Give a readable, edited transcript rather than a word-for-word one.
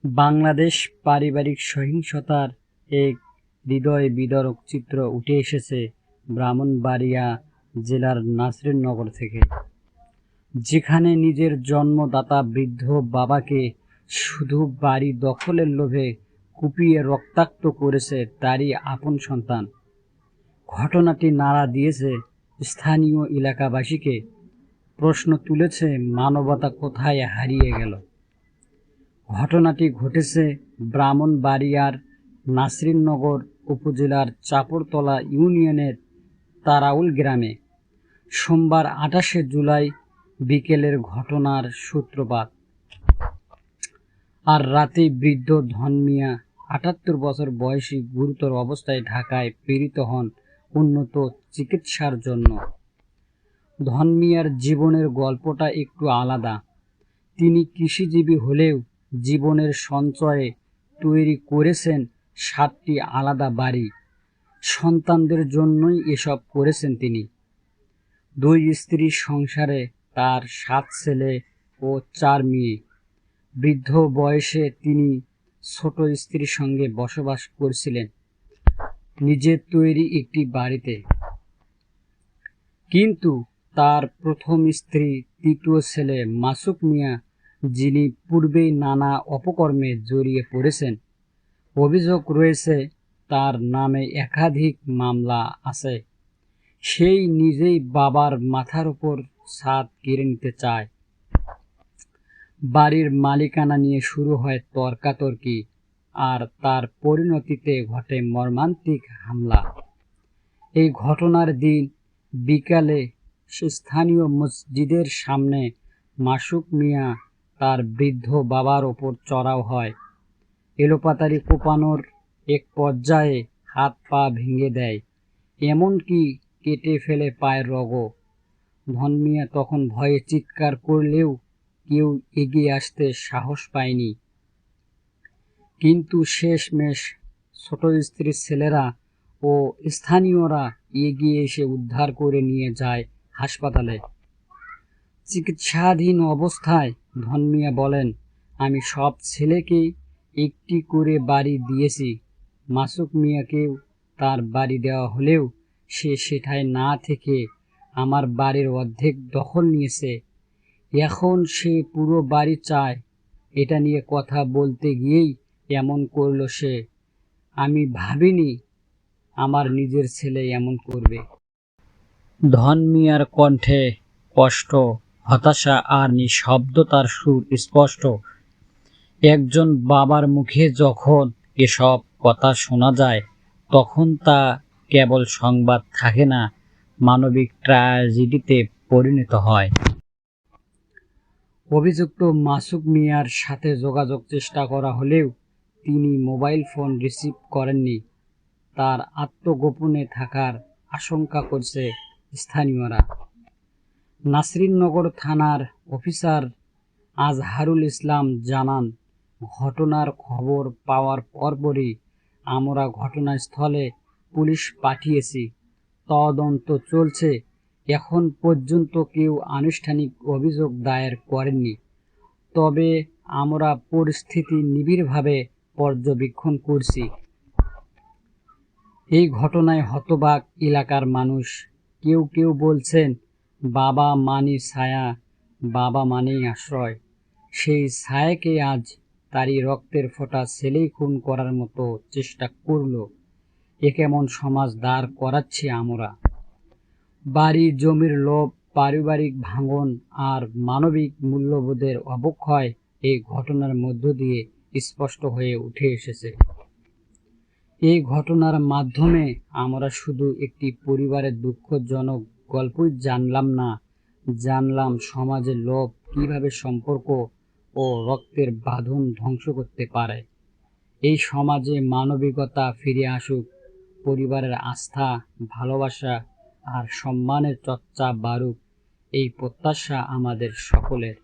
বাংলাদেশ পারিবারিক সহিংসতার এক হৃদয় বিদারক চিত্র উঠে এসেছে ব্রাহ্মণবাড়িয়া জেলার নাসিরনগর থেকে, যেখানে নিজের জন্মদাতা বৃদ্ধ বাবাকে শুধু বাড়ি দখলের লোভে কুপিয়ে রক্তাক্ত করেছে তারই আপন সন্তান। ঘটনাটি নাড়া দিয়েছে স্থানীয় এলাকাবাসীকে, প্রশ্ন তুলেছে মানবতা কোথায় হারিয়ে গেল। ঘটনাটি ঘটেছে ব্রাহ্মণবাড়িয়ার নাসিরনগর উপজেলার চাপড়তলা ইউনিয়নের তারাউল গ্রামে সোমবার ২৮শে জুলাই বিকেলের ঘটনার সূত্রপাত। আর রাতেই বৃদ্ধ ধন মিয়া ৭৮ বছর বয়সী গুরুতর অবস্থায় ঢাকায় প্রেরিত হন উন্নত চিকিৎসার জন্য। ধন মিয়ার জীবনের গল্পটা একটু আলাদা। তিনি কৃষিজীবী হলেও জীবনের সঞ্চয়ে তৈরি করেছেন ৭টি আলাদা বাড়ি। সন্তানদের জন্যই এসব করেছেন তিনি। ২ স্ত্রীর সংসারে তার ৭ ছেলে ও ৪ মেয়ে। বৃদ্ধ বয়সে তিনি ছোট স্ত্রীর সঙ্গে বসবাস করছিলেন নিজের তৈরি একটি বাড়িতে। কিন্তু তার প্রথম স্ত্রী, তৃতীয় ছেলে মাসুক মিয়া, যিনি পূর্বেই নানা অপকর্মে জড়িয়ে পড়েছেন, অভিযোগ রয়েছে তার নামে একাধিক মামলা আছে। সেই নিজেই বাবার মাথার উপর ছাদ কেড়ে নিতে চায়। বাড়ির মালিকানা নিয়ে শুরু হয় তর্কাতর্কি, আর তার পরিণতিতে ঘটে মর্মান্তিক হামলা। এই ঘটনার দিন বিকালে স্থানীয় মসজিদের সামনে মাসুক মিয়া তার বৃদ্ধ বাবার ওপর চড়াও হয়। এলোপাতাড়ি কোপানোর এক পর্যায়ে হাত পা ভেঙে দেয়, এমনকি কেটে ফেলে পায়ের রগও। ধন মিয়া তখন ভয়ে চিৎকার করলেও কেউ এগিয়ে আসতে সাহস পায়নি। কিন্তু শেষমেশ ছোট স্ত্রীর ছেলেরা ও স্থানীয়রা এগিয়ে এসে উদ্ধার করে নিয়ে যায় হাসপাতালে। চিকিৎসাধীন অবস্থায় ধন মিয়া বলেন, আমি সব ছেলেকেই একটি করে বাড়ি দিয়েছি। মাসুক মিয়াকেও তার বাড়ি দেওয়া হলেও সে সেটায় না থেকে আমার বাড়ির অর্ধেক দখল নিয়েছে। এখন সে পুরো বাড়ি চায়। এটা নিয়ে কথা বলতে গিয়েই এমন করলো সে। আমি ভাবিনি আমার নিজের ছেলে এমন করবে। ধন মিয়ার কণ্ঠে কষ্ট, হতাশা আর নিঃশব্দতার সুর স্পষ্ট। একজন বাবার মুখে যখন এসব কথা শোনা যায়, তখন তা কেবল সংবাদ থাকে না, মানবিক ট্র্যাজেডিতে পরিণত হয়। অভিযুক্ত মাসুক মিয়ার সাথে যোগাযোগ চেষ্টা করা হলেও তিনি মোবাইল ফোন রিসিভ করেননি। তার আত্মগোপনে থাকার আশঙ্কা করছে স্থানীয়রা। নাসিরনগর থানার অফিসার আজহারুল ইসলাম জানান, ঘটনার খবর পাওয়ার পরপরই আমরা ঘটনাস্থলে পুলিশ পাঠিয়েছি। তদন্ত চলছে। এখন পর্যন্ত কেউ আনুষ্ঠানিক অভিযোগ দায়ের করেননি। তবে আমরা পরিস্থিতি নিবিড়ভাবে পর্যবেক্ষণ করছি। এই ঘটনায় হতবাক এলাকার মানুষ। কেউ কেউ বলছেন, বাবা মানেই ছায়া, বাবা মানেই আশ্রয়। সেই ছায়াকে আজ তারই রক্তের ফোঁটা ছেলেই খুন করার মতো চেষ্টা করল। এ কেমন সমাজ দাঁড় করাচ্ছি আমরা? বাড়ি জমির লোভ, পারিবারিক ভাঙন আর মানবিক মূল্যবোধের অবক্ষয় এই ঘটনার মধ্য দিয়ে স্পষ্ট হয়ে উঠে এসেছে। এই ঘটনার মাধ্যমে আমরা শুধু একটি পরিবারের দুঃখজনক গল্পই জানলাম সমাজের লোভ কিভাবে সম্পর্ক ও রক্তের বাঁধন ধ্বংস করতে পারে। এই সমাজে মানবিকতা ফিরে আসুক, পরিবারের আস্থা, ভালোবাসা আর সম্মানের চর্চা বাড়ুক, এই প্রত্যাশা আমাদের সকলের।